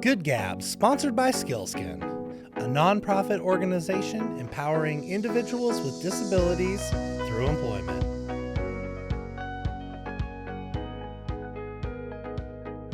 Good Gab, sponsored by Skillskin, a nonprofit organization empowering individuals with disabilities through employment.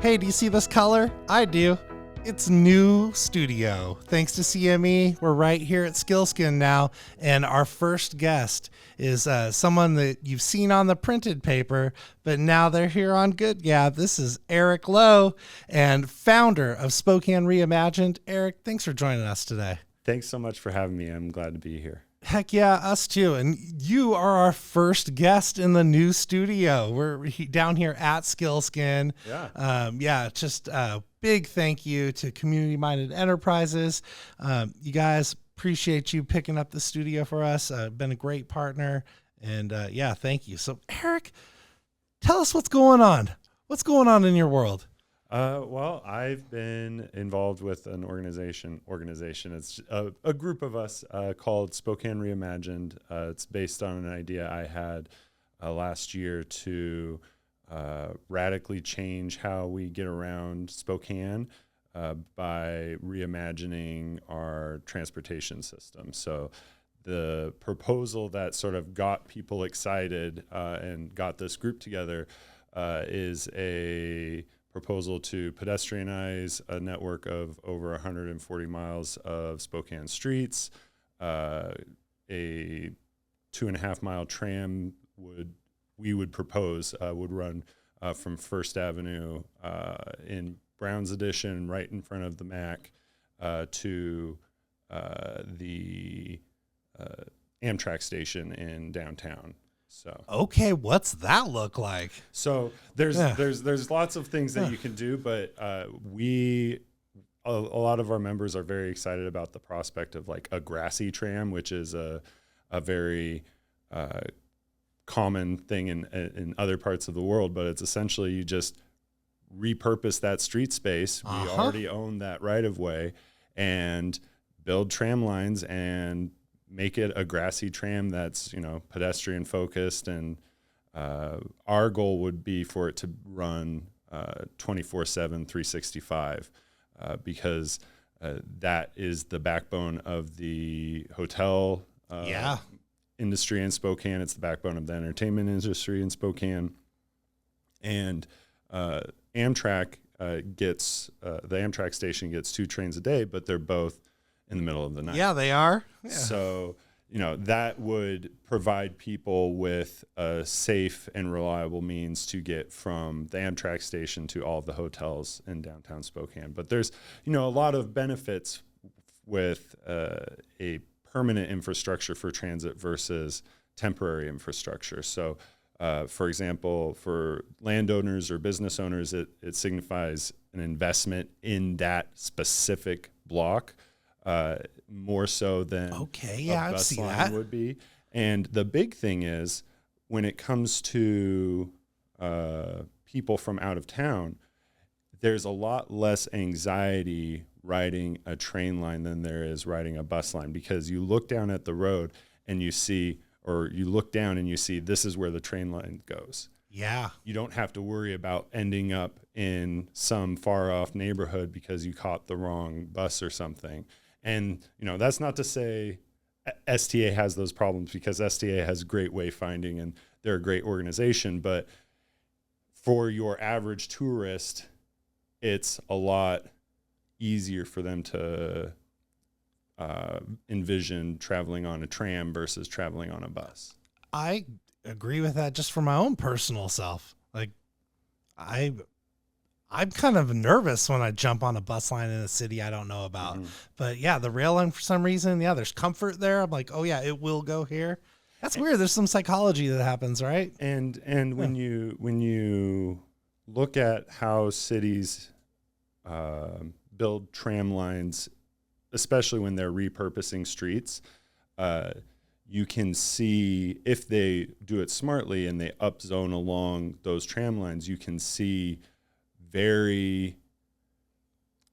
Hey, do you see this color? I do. It's new studio. Thanks to CME, we're right here at Skillskin now, and our first guest is someone that you've seen on the printed paper, but now they're here on Good Gab. This is Erik Lowe, and founder of Spokane Reimagined. Erik, thanks for joining us today. Thanks so much for having me. I'm glad to be here. Heck yeah, us too. And you are our first guest in the new studio. We're down here at Skillskin. Just a big thank you to Community Minded Enterprises. You guys, appreciate you picking up the studio for us. Been a great partner. And thank you. So Erik, tell us what's going on. What's going on in your world? Well, I've been involved with an organization. It's a group of us called Spokane Reimagined. It's based on an idea I had last year to radically change how we get around Spokane by reimagining our transportation system. So the proposal that sort of got people excited and got this group together is a proposal to pedestrianize a network of over 140 miles of Spokane streets. A 2.5 mile tram we would propose would run from First Avenue in Brown's Addition, right in front of the MAC, to the Amtrak station in downtown. So okay, what's that look like? So there's lots of things that you can do, but a lot of our members are very excited about the prospect of like a grassy tram, which is a very common thing in other parts of the world. But it's essentially you just repurpose that street space. We already own that right of way, and build tram lines and make it a grassy tram that's, pedestrian focused. And our goal would be for it to run 24/7, 365, because that is the backbone of the hotel industry in Spokane. It's the backbone of the entertainment industry in Spokane. And Amtrak gets the Amtrak station gets 2 trains a day, but they're both in the middle of the night. Yeah, they are. Yeah. So, that would provide people with a safe and reliable means to get from the Amtrak station to all of the hotels in downtown Spokane. But there's, a lot of benefits with a permanent infrastructure for transit versus temporary infrastructure. So, for example, for landowners or business owners, it signifies an investment in that specific block. More so than a bus line would be. And the big thing is when it comes to people from out of town, there's a lot less anxiety riding a train line than there is riding a bus line, because you look down at the road and you see, or you look down and you see this is where the train line goes. Yeah. You don't have to worry about ending up in some far off neighborhood because you caught the wrong bus or something. And, that's not to say STA has those problems, because STA has great wayfinding and they're a great organization. But for your average tourist, it's a lot easier for them to envision traveling on a tram versus traveling on a bus. I agree with that just for my own personal self. Like, I'm kind of nervous when I jump on a bus line in a city I don't know about. Mm-hmm. But yeah, the rail line, for some reason, there's comfort there. I'm like, oh yeah, it will go here. That's weird. There's some psychology that happens, right? And when you look at how cities build tram lines, especially when they're repurposing streets, you can see if they do it smartly and they upzone along those tram lines, you can see very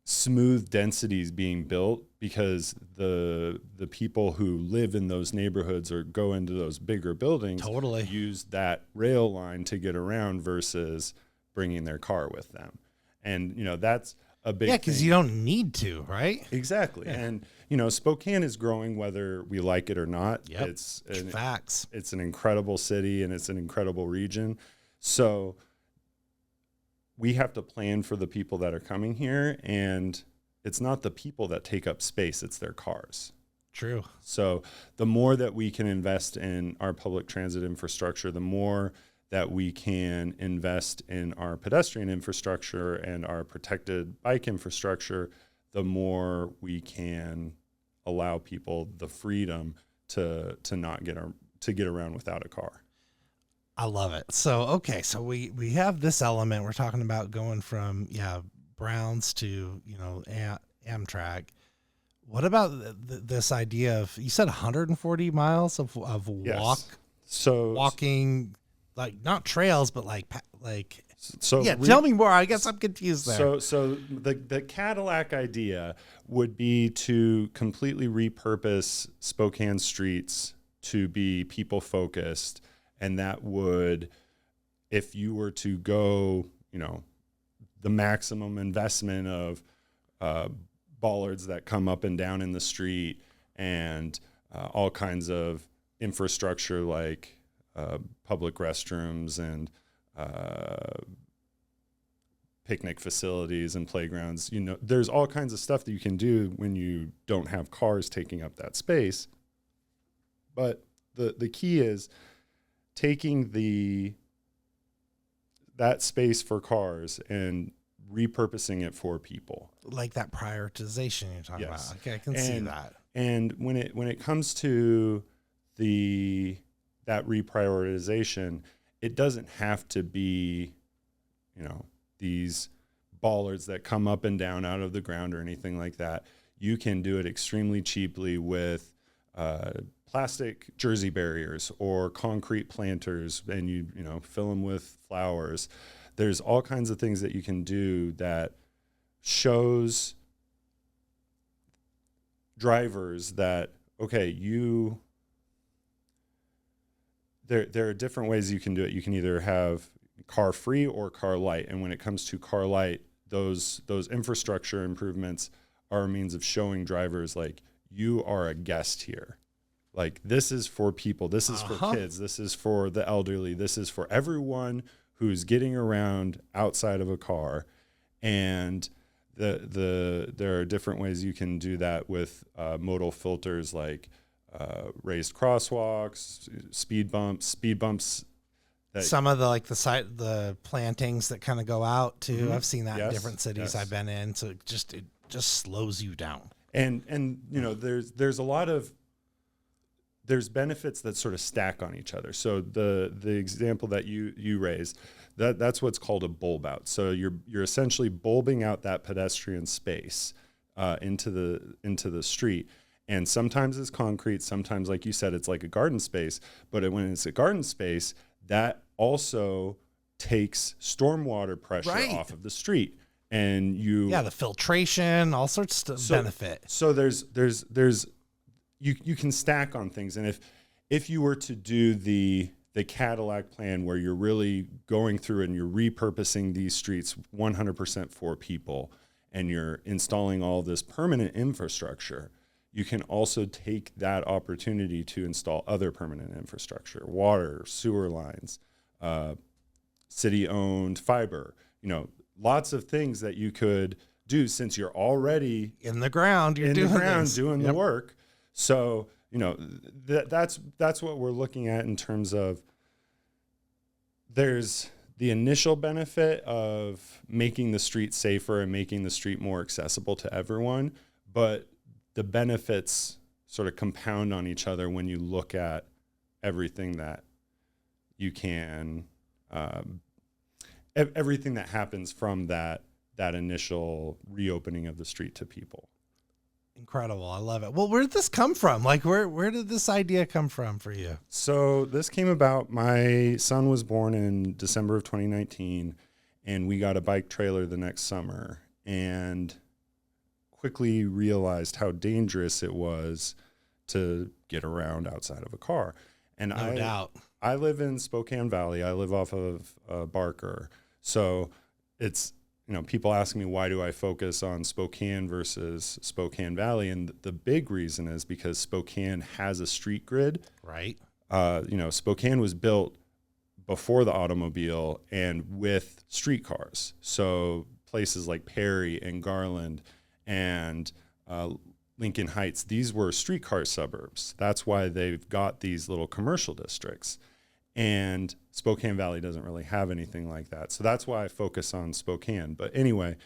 smooth densities being built, because the people who live in those neighborhoods or go into those bigger buildings use that rail line to get around versus bringing their car with them. And, that's a big because thing. you don't need to, right? Exactly. Yeah. And, Spokane is growing whether we like it or not. Yep. It's facts. It's an incredible city and it's an incredible region. So we have to plan for the people that are coming here, and it's not the people that take up space, it's their cars. True. So the more that we can invest in our public transit infrastructure, the more that we can invest in our pedestrian infrastructure and our protected bike infrastructure, the more we can allow people the freedom to not get around without a car. I love it. So we have this element. We're talking about going from Browns to Amtrak. What about this idea of, you said 140 miles of walking, like not trails, but tell me more. I guess I'm confused there. So the Cadillac idea would be to completely repurpose Spokane streets to be people focused. And that would, if you were to go, the maximum investment of bollards that come up and down in the street and all kinds of infrastructure like public restrooms and picnic facilities and playgrounds. There's all kinds of stuff that you can do when you don't have cars taking up that space. But the key is taking that space for cars and repurposing it for people. Like that prioritization you're talking about. Okay, I can see that. And when it comes to that reprioritization, it doesn't have to be, these bollards that come up and down out of the ground or anything like that. You can do it extremely cheaply with plastic jersey barriers or concrete planters, and you fill them with flowers. There's all kinds of things that you can do that shows drivers that, okay, there are different ways you can do it. You can either have car free or car light. And when it comes to car light, those infrastructure improvements are a means of showing drivers, like, you are a guest here. Like, this is for people. This is for kids. This is for the elderly. This is for everyone who's getting around outside of a car. And there are different ways you can do that with modal filters, like raised crosswalks, speed bumps. Some of the plantings that kind of go out too. Mm-hmm. I've seen that in different cities I've been in. So it just slows you down. And there's benefits that sort of stack on each other. So the example that you raised, that's what's called a bulb out. So you're essentially bulbing out that pedestrian space into the street. And sometimes it's concrete. Sometimes, like you said, it's like a garden space. But when it's a garden space, that also takes stormwater pressure off of the street. And the filtration, all sorts of benefit. So there's you can stack on things. And if you were to do the Cadillac plan, where you're really going through and you're repurposing these streets 100% for people, and you're installing all this permanent infrastructure, you can also take that opportunity to install other permanent infrastructure, water, sewer lines, city-owned fiber, lots of things that you could do since you're already in the ground. You're doing the work. So, that's what we're looking at in terms of, there's the initial benefit of making the street safer and making the street more accessible to everyone, but the benefits sort of compound on each other when you look at everything that you can, everything that happens from that initial reopening of the street to people. Incredible. I love it. Well, where did this come from? Like, where did this idea come from for you? So this came about, my son was born in December of 2019, and we got a bike trailer the next summer, and quickly realized how dangerous it was to get around outside of a car. And no doubt. I live in Spokane Valley. I live off of Barker. So it's people ask me, why do I focus on Spokane versus Spokane Valley? And the big reason is because Spokane has a street grid. Right. Spokane was built before the automobile and with streetcars. So places like Perry and Garland and Lincoln Heights, these were streetcar suburbs. That's why they've got these little commercial districts. And Spokane Valley doesn't really have anything like that. So that's why I focus on Spokane. But anyway.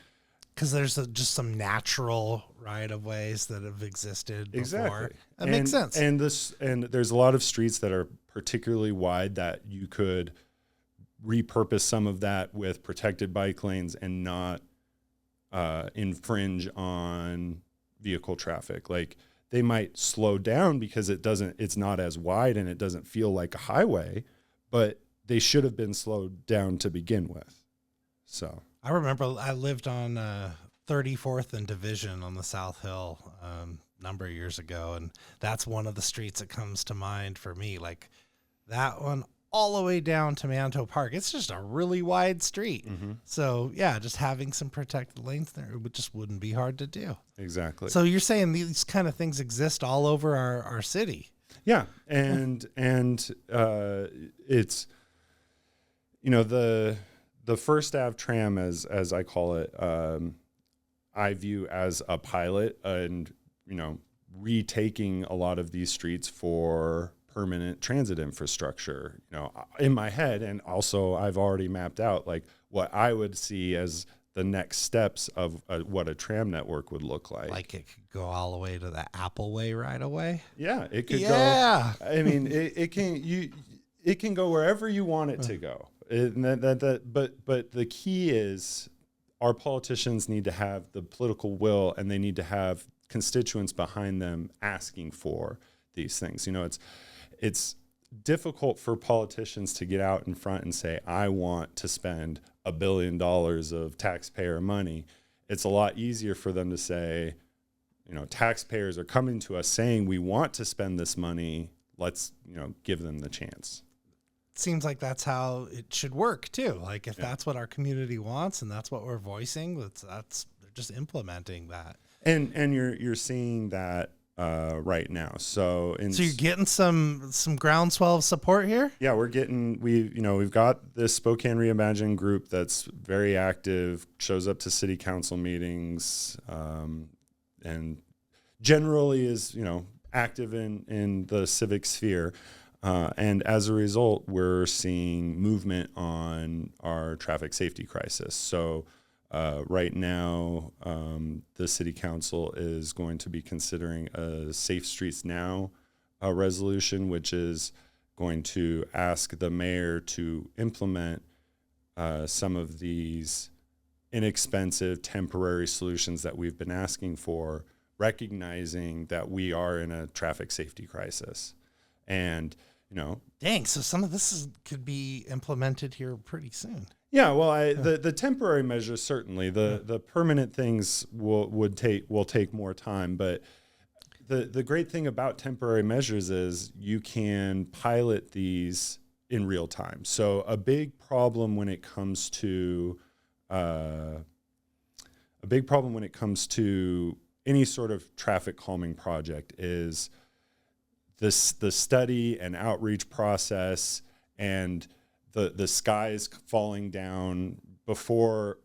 Because there's just some natural right-of-ways that have existed before. Exactly. That makes sense. And there's a lot of streets that are particularly wide that you could repurpose some of that with protected bike lanes and not infringe on vehicle traffic. Like, they might slow down because it's not as wide and it doesn't feel like a highway, but they should have been slowed down to begin with. So I remember I lived on 34th and Division on the South Hill a number of years ago, and that's one of the streets that comes to mind for me. Like that one all the way down to Manto Park. It's just a really wide street. Mm-hmm. So, yeah, just having some protected lanes there just wouldn't be hard to do. Exactly. So you're saying these kind of things exist all over our city? Yeah, and it's, the First Ave tram, as I call it, I view as a pilot and, retaking a lot of these streets for permanent transit infrastructure, in my head. And also I've already mapped out like what I would see as the next steps of what a tram network would look like. Like it could go all the way to the Apple Way right away. Yeah, it could go. I mean, it can go wherever you want it to go. But the key is our politicians need to have the political will, and they need to have constituents behind them asking for these things. It's difficult for politicians to get out in front and say, I want to spend $1 billion of taxpayer money. It's a lot easier for them to say, taxpayers are coming to us saying we want to spend this money. Let's, give them the chance. Seems like that's how it should work too. Like if that's what our community wants and that's what we're voicing, they're just implementing that. And you're seeing that right now. So you're getting some groundswell of support here? Yeah, we've got this Spokane Reimagined group that's very active, shows up to city council meetings, and generally is, active in the civic sphere. And as a result, we're seeing movement on our traffic safety crisis. So right now, the city council is going to be considering a Safe Streets Now resolution, which is going to ask the mayor to implement some of these inexpensive temporary solutions that we've been asking for, recognizing that we are in a traffic safety crisis. And, dang, so some of this could be implemented here pretty soon. Yeah, well, the temporary measures, certainly the permanent things will take more time. But the great thing about temporary measures is you can pilot these in real time. So a big problem when it comes to any sort of traffic calming project is the study and outreach process and the skies falling down before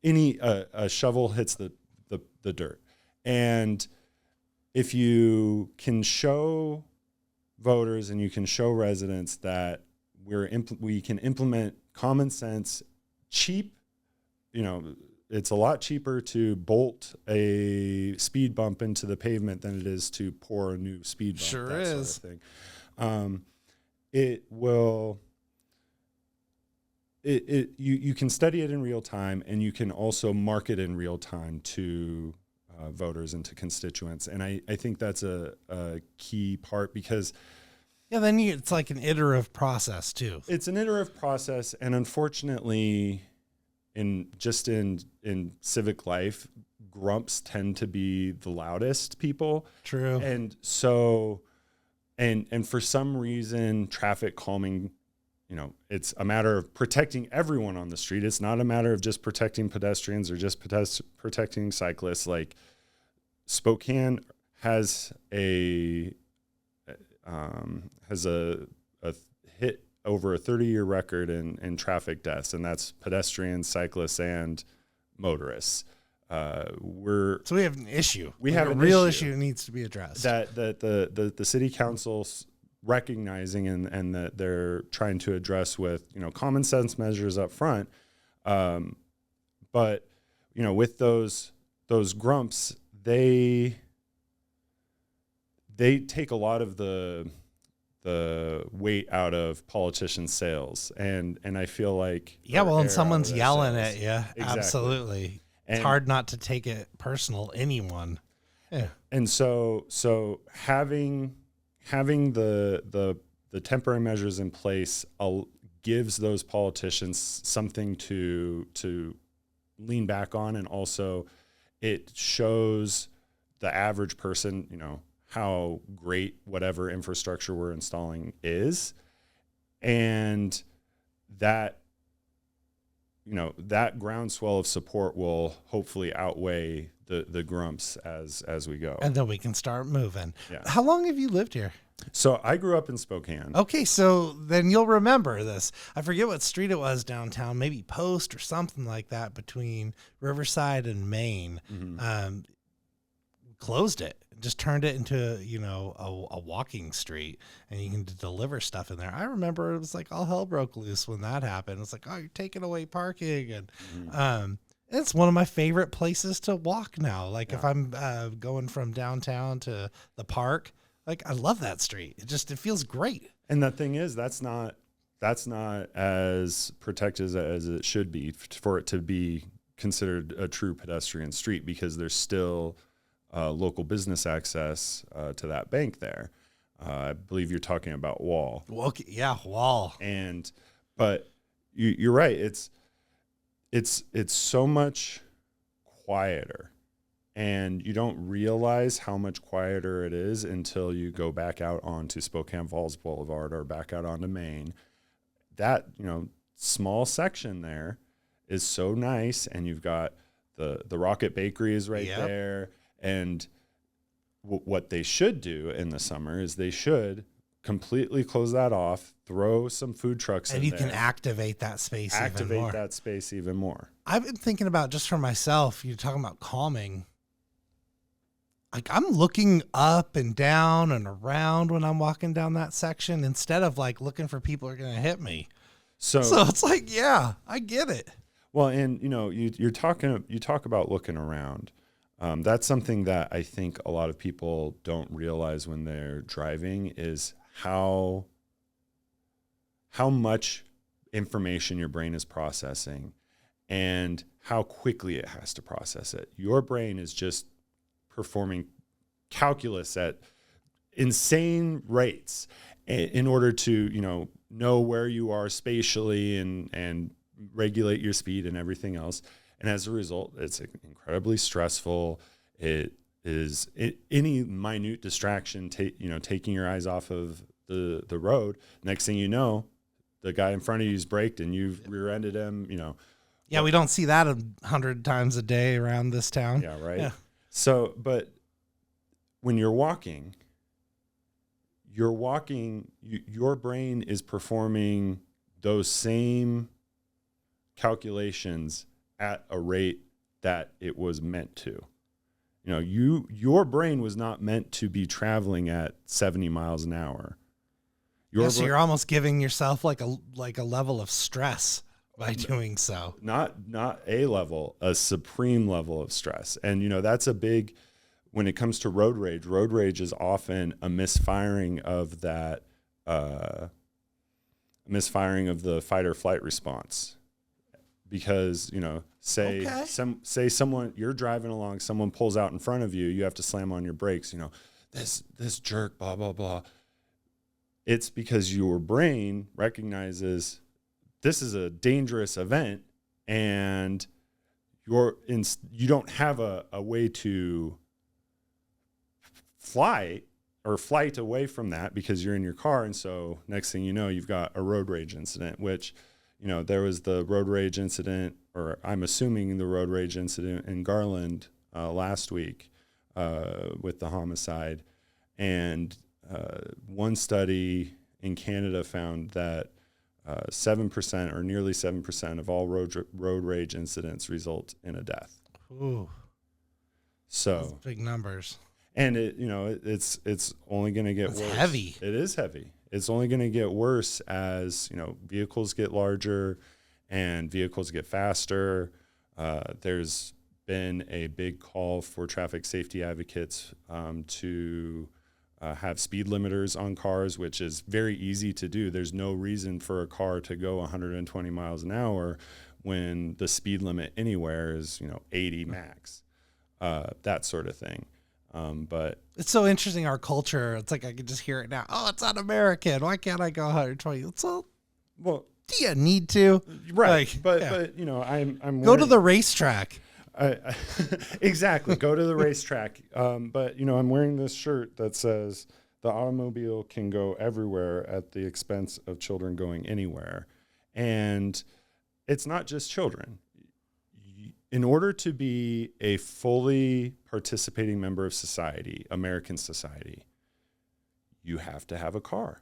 a shovel hits the dirt. And if you can show voters and you can show residents that we can implement common sense, cheap, it's a lot cheaper to bolt a speed bump into the pavement than it is to pour a new speed bump. Sure that is. Sort of thing. It will. You can study it in real time, and you can also market in real time to voters and to constituents. And I think that's a key part because. Yeah, then it's like an iterative process too. It's an iterative process, and unfortunately, in civic life, grumps tend to be the loudest people. True. And so, and for some reason, traffic calming, it's a matter of protecting everyone on the street. It's not a matter of just protecting pedestrians or just protecting cyclists. Like Spokane has a hit over a 30-year record in traffic deaths, and that's pedestrians, cyclists, and motorists. So we have an issue. We have a a real issue that needs to be addressed. That the city council's recognizing and that they're trying to address with common sense measures up front. But with those grumps, they take a lot of the weight out of politicians' sails, and I feel like and someone's yelling at you. Exactly. Absolutely. It's hard not to take it personal. Anyone. Yeah. And so having the temporary measures in place gives those politicians something to lean back on, and also it shows the average person, how great whatever infrastructure we're installing is, and that that groundswell of support will hopefully outweigh the grumps as we go. And then we can start moving. Yeah. How long have you lived here? So I grew up in Spokane. Okay, so then you'll remember this. I forget what street it was downtown, maybe Post or something like that, between Riverside and Main. Mm-hmm. Closed it, just turned it into a walking street, and you can deliver stuff in there. I remember it was like all hell broke loose when that happened. It's like, oh, you're taking away parking, and it's one of my favorite places to walk now. Like if I'm going from downtown to the park, like I love that street. It feels great. And the thing is, that's not as protected as it should be for it to be considered a true pedestrian street, because there's still local business access to that bank there. I believe you're talking about Wall. Okay, yeah, Wall. But you're right. It's so much quieter, and you don't realize how much quieter it is until you go back out onto Spokane Falls Boulevard or back out onto Main. That small section there is so nice, and you've got the Rocket Bakery is right there. And what they should do in the summer is they should completely close that off, throw some food trucks in there. And you can activate that space even more. I've been thinking about, just for myself, you're talking about calming. Like I'm looking up and down and around when I'm walking down that section, instead of like looking for people who are going to hit me. So it's like, yeah, I get it. Well, and you talk about looking around. That's something that I think a lot of people don't realize when they're driving, is how much information your brain is processing and how quickly it has to process it. Your brain is just performing calculus at insane rates in order to, know where you are spatially and regulate your speed and everything else. And as a result, it's incredibly stressful. It is any minute distraction, taking your eyes off of the road. Next thing you know, the guy in front of you's braked and you've rear-ended him. Yeah, we don't see that 100 times a day around this town. Yeah, right. Yeah. So, but when you're walking, your brain is performing those same calculations at a rate that it was meant to. Your brain was not meant to be traveling at 70 miles an hour. So you're almost giving yourself like a level of stress by doing so. Not a level, a supreme level of stress. And that's a big, when it comes to road rage. Road rage is often a misfiring of that the fight or flight response. Because, say someone, you're driving along, someone pulls out in front of you, you have to slam on your brakes, this jerk, blah, blah, blah. It's because your brain recognizes this is a dangerous event, and you don't have a way to fly or flight away from that because you're in your car. And so next thing you know, you've got a road rage incident, which, there was the road rage incident, or I'm assuming the road rage incident in Garland last week with the homicide. And one study in Canada found that 7% or nearly 7% of all road rage incidents result in a death. Ooh. So those big numbers. And it's only going to get worse. It's heavy. It is heavy. It's only going to get worse as, vehicles get larger and vehicles get faster. There's been a big call for traffic safety advocates to have speed limiters on cars, which is very easy to do. There's no reason for a car to go 120 miles an hour when the speed limit anywhere is, 80 max, that sort of thing. But it's so interesting, our culture. It's like I can just hear it now. Oh, it's un-American. Why can't I go 120? Well, do you need to? Right. But I'm go to the racetrack. Exactly. Go to the racetrack. But I'm wearing this shirt that says the automobile can go everywhere at the expense of children going anywhere. And it's not just children. In order to be a fully participating member of society, American society, you have to have a car.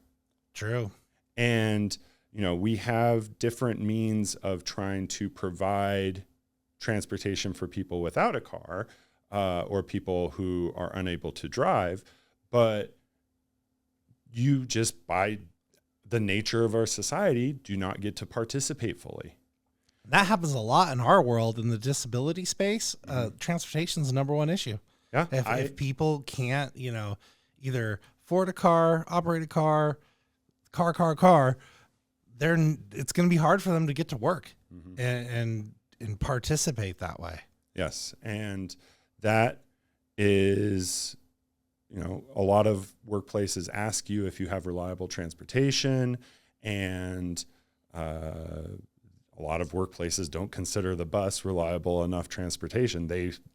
True. And, we have different means of trying to provide transportation for people without a car or people who are unable to drive. But you just, by the nature of our society, do not get to participate fully. That happens a lot in our world in the disability space. Transportation is the number one issue. Yeah. If people can't, either afford a car, operate a car, it's going to be hard for them to get to work and participate that way. Yes. And that is, a lot of workplaces ask you if you have reliable transportation, and a lot of workplaces don't consider the bus reliable enough transportation.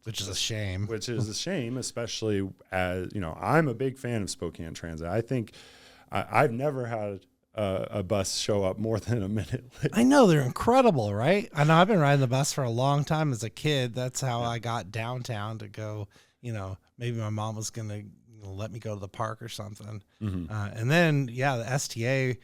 Which is a shame. Which is a shame, especially as, I'm a big fan of Spokane Transit. I think I've never had a bus show up more than a minute late. I know, they're incredible, right? I know, I've been riding the bus for a long time as a kid. That's how I got downtown to go, maybe my mom was going to let me go to the park or something. And then, the STA,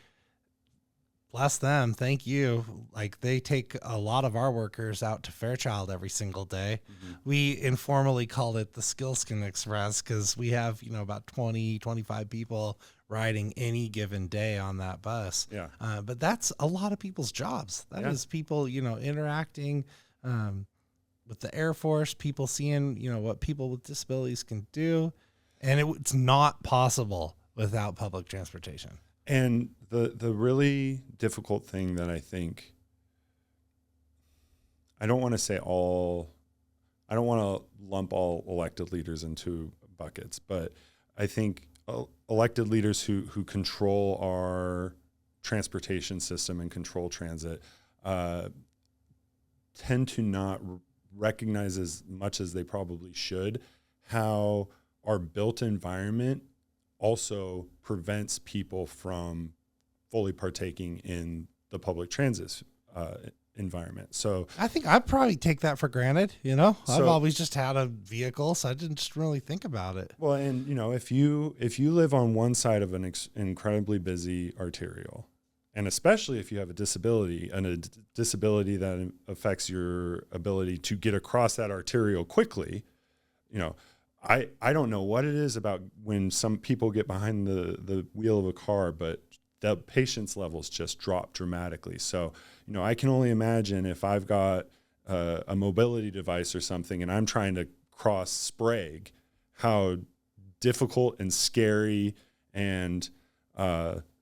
bless them. Thank you. Like, they take a lot of our workers out to Fairchild every single day. We informally called it the Skillskin Express because we have, about 20, 25 people riding any given day on that bus. Yeah. But that's a lot of people's jobs. That is people, interacting with the Air Force, people seeing, what people with disabilities can do. And it's not possible without public transportation. And the really difficult thing that I think, I don't want to lump all elected leaders into buckets, but I think elected leaders who control our transportation system and control transit tend to not recognize as much as they probably should how our built environment also prevents people from fully partaking in the public transit environment. So I think I'd probably take that for granted. I've always just had a vehicle, so I didn't just really think about it. Well, and if you live on one side of an incredibly busy arterial, and especially if you have a disability that affects your ability to get across that arterial quickly, I don't know what it is about when some people get behind the wheel of a car, but the patience levels just drop dramatically. So, I can only imagine if I've got a mobility device or something and I'm trying to cross Sprague, how difficult and scary and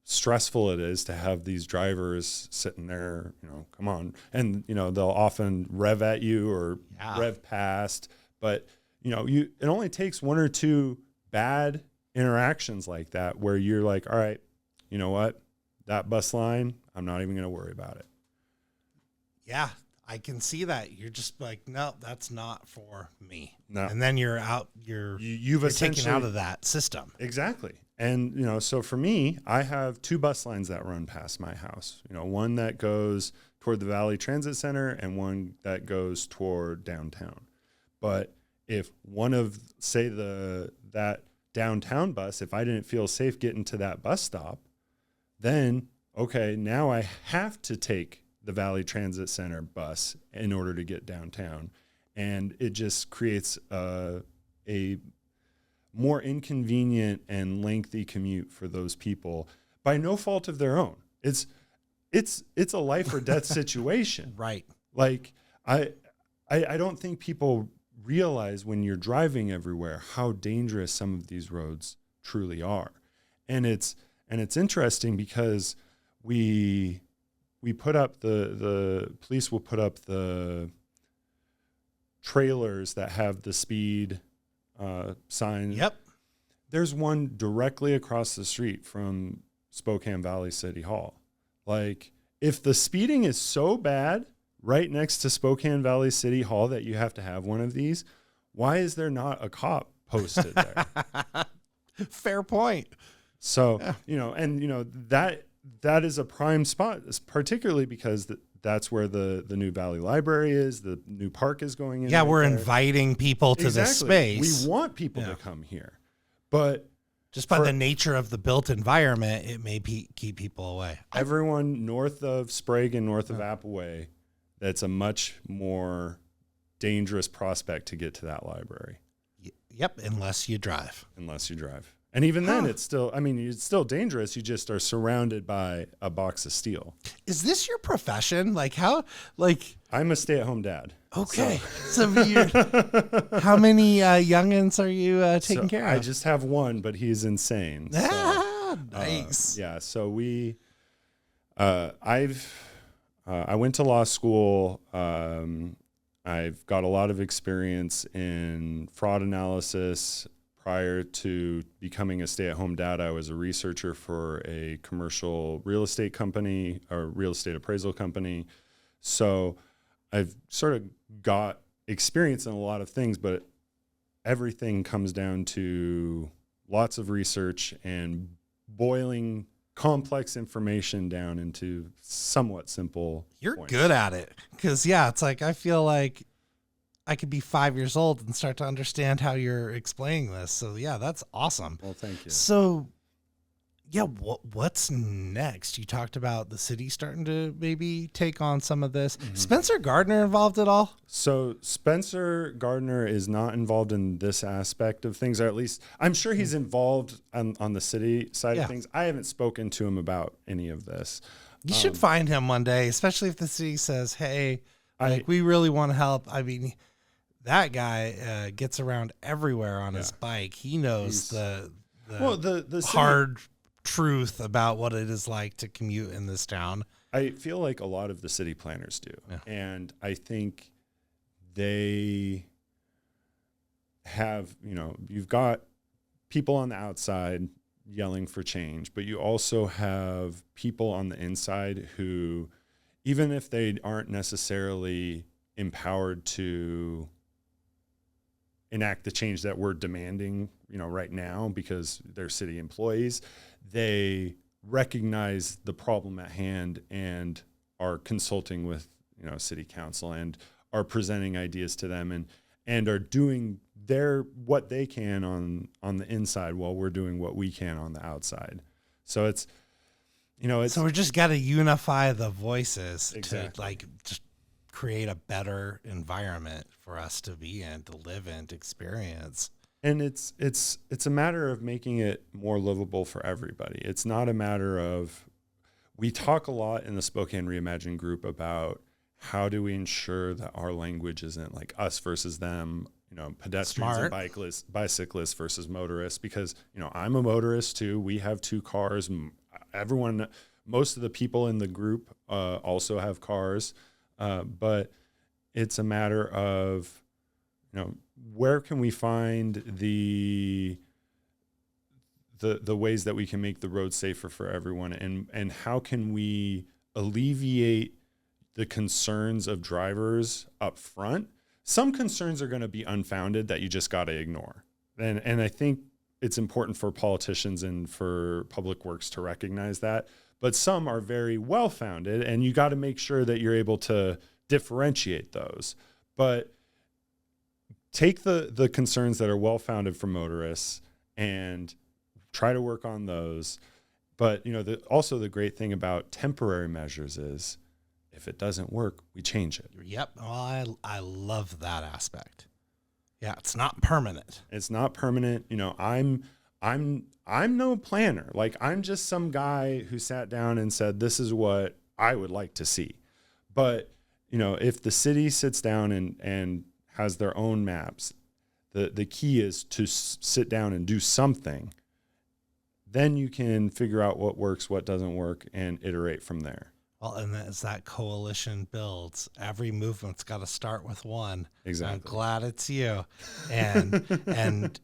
stressful it is to have these drivers sitting there, come on. And, they'll often rev at you or rev past, but it only takes one or two bad interactions like that where you're like, all right, you know what? That bus line, I'm not even going to worry about it. Yeah, I can see that. You're just like, no, that's not for me. No. And then you're out, you're taken out of that system. Exactly. And, you know, so for me, I have 2 bus lines that run past my house, you know, one that goes toward the Valley Transit Center and one that goes toward downtown. But if one of, say, that downtown bus, if I didn't feel safe getting to that bus stop, then, okay, now I have to take the Valley Transit Center bus in order to get downtown. And it just creates a more inconvenient and lengthy commute for those people by no fault of their own. It's a life or death situation. Right. Like I don't think people realize when you're driving everywhere how dangerous some of these roads truly are. And it's interesting because we put up the police will put up the trailers that have the speed sign. Yep. There's one directly across the street from Spokane Valley City Hall. Like, if the speeding is so bad right next to Spokane Valley City Hall that you have to have one of these, why is there not a cop posted there? Fair point. So, that is a prime spot, particularly because that's where the new Valley Library is. The new park is going in. Yeah, right we're there. inviting people to the space. We want people to come here, but just by the nature of the built environment, it may keep people away. Everyone north of Sprague and north of Appleway, that's a much more dangerous prospect to get to that library. Yep, unless you drive. And even then, it's still dangerous. You just are surrounded by a box of steel. Is this your profession? I'm a stay-at-home dad. Okay. So how many youngins are you taking care of? I just have one, but he's insane. Nice. So I went to law school. I've got a lot of experience in fraud analysis. Prior to becoming a stay-at-home dad, I was a researcher for a commercial real estate company or real estate appraisal company. So I've sort of got experience in a lot of things, but everything comes down to lots of research and boiling complex information down into somewhat simple points. Good at it. Because, it's like I feel like I could be 5 years old and start to understand how you're explaining this. So, that's awesome. Well, thank you. So, what's next? You talked about the city starting to maybe take on some of this. Mm-hmm. Spencer Gardner involved at all? So Spencer Gardner is not involved in this aspect of things, or at least I'm sure he's involved on the city side of things. I haven't spoken to him about any of this. You should find him one day, especially if the city says, hey, we really want to help. I mean, that guy gets around everywhere on his bike. He knows the hard truth about what it is like to commute in this town. I feel like a lot of the city planners do. Yeah. And I think they have, you've got people on the outside yelling for change, but you also have people on the inside who, even if they aren't necessarily empowered to enact the change that we're demanding, right now, because they're city employees, they recognize the problem at hand and are consulting with, city council and are presenting ideas to them and are doing what they can on the inside while we're doing what we can on the outside. So it's so we just got to unify the voices to just create a better environment for us to be in, to live in, to experience. And it's a matter of making it more livable for everybody. It's not a matter of, we talk a lot in the Spokane Reimagined group about how do we ensure that our language isn't like us versus them, pedestrians and bicyclists versus motorists, because, I'm a motorist too. We have 2 cars. Most of the people in the group also have cars. But it's a matter of, where can we find the ways that we can make the road safer for everyone, and how can we alleviate the concerns of drivers up front. Some concerns are going to be unfounded that you just got to ignore. And I think it's important for politicians and for public works to recognize that. But some are very well-founded, and you got to make sure that you're able to differentiate those. But take the concerns that are well-founded for motorists and try to work on those. But, also the great thing about temporary measures is if it doesn't work, we change it. Yep. Well, I love that aspect. Yeah, it's not permanent. It's not permanent. I'm no planner. Like, I'm just some guy who sat down and said, this is what I would like to see. But, if the city sits down and has their own maps, the key is to sit down and do something. Then you can figure out what works, what doesn't work, and iterate from there. Well, and as that coalition builds, every movement's got to start with one. Exactly. I'm glad it's you. And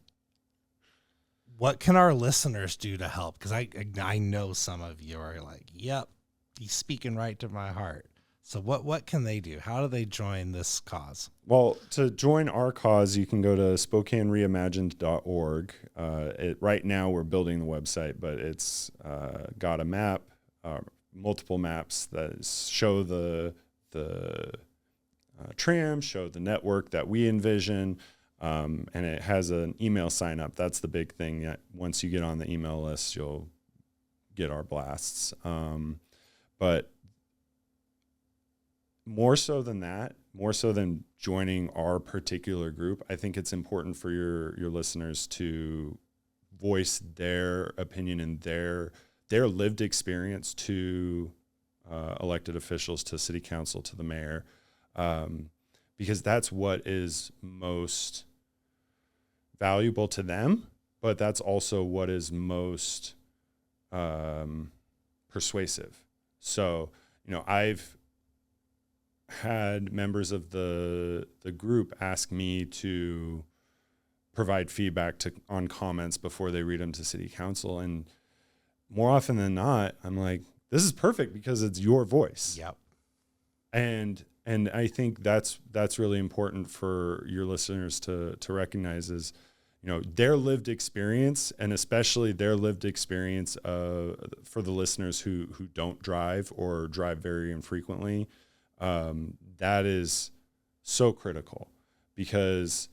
what can our listeners do to help? Because I know some of you are like, yep, he's speaking right to my heart. So what can they do? How do they join this cause? Well, to join our cause, you can go to SpokaneReimagined.org. Right now, we're building the website, but it's got a map, multiple maps that show the tram, show the network that we envision, and it has an email sign up. That's the big thing. That once you get on the email list, you'll get our blasts. But more so than that, more so than joining our particular group, I think it's important for your listeners to voice their opinion and their lived experience to elected officials, to city council, to the mayor, because that's what is most valuable to them, but that's also what is most persuasive. So, I've had members of the group ask me to provide feedback on comments before they read them to city council. And more often than not, I'm like, this is perfect because it's your voice. Yep. And I think that's really important for your listeners to recognize is, their lived experience, and especially their lived experience for the listeners who don't drive or drive very infrequently. That is so critical because,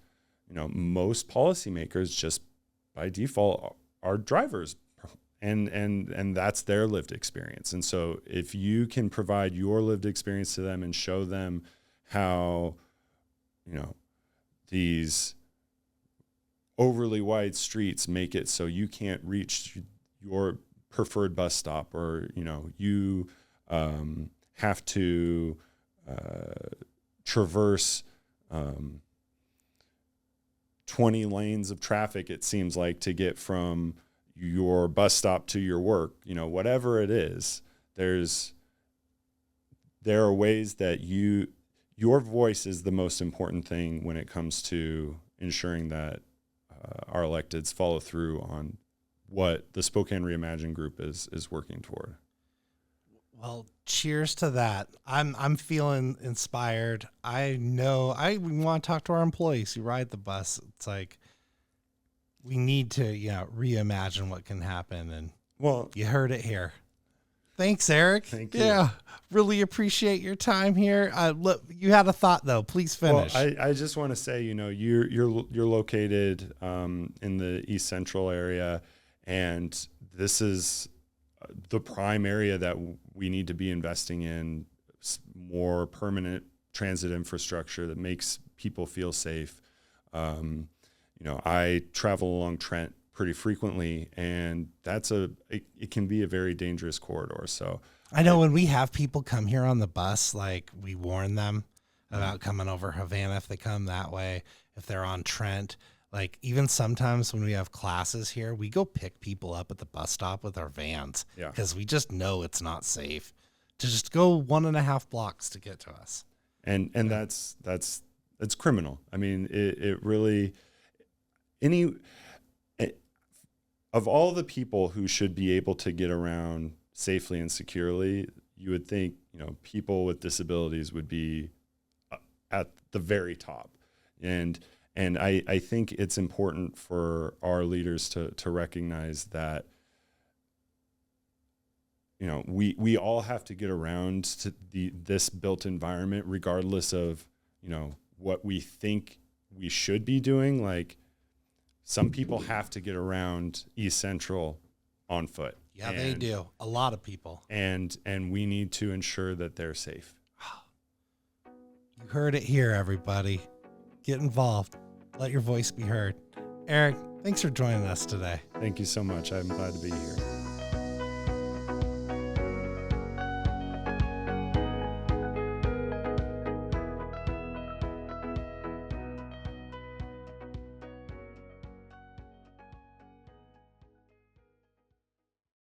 most policymakers just by default are drivers, and that's their lived experience. And so if you can provide your lived experience to them and show them how, these overly wide streets make it so you can't reach your preferred bus stop, or, you have to traverse 20 lanes of traffic, it seems like, to get from your bus stop to your work, whatever it is, there are ways that your voice is the most important thing when it comes to ensuring that our electeds follow through on what the Spokane Reimagined group is working toward. Well, cheers to that. I'm feeling inspired. I know I want to talk to our employees who ride the bus. It's like we need to, reimagine what can happen. And you heard it here. Thanks, Erik. Thank you. Yeah, really appreciate your time here. Look, you had a thought though. Please finish. Well, I just want to say, you're located in the East Central area, and this is the prime area that we need to be investing in more permanent transit infrastructure that makes people feel safe. I travel along Trent pretty frequently, and it can be a very dangerous corridor. So I know when we have people come here on the bus, like we warn them about coming over Havana if they come that way, if they're on Trent. Like even sometimes when we have classes here, we go pick people up at the bus stop with our vans because we just know it's not safe to just go 1.5 blocks to get to us. And that's criminal. I mean, it really, of all the people who should be able to get around safely and securely, you would think, people with disabilities would be at the very top. And I think it's important for our leaders to recognize that, we all have to get around to this built environment, regardless of, what we think we should be doing. Like, some people have to get around East Central on foot. Yeah, they do. A lot of people. And we need to ensure that they're safe. You heard it here, everybody. Get involved. Let your voice be heard. Erik, thanks for joining us today. Thank you so much. I'm glad to be here.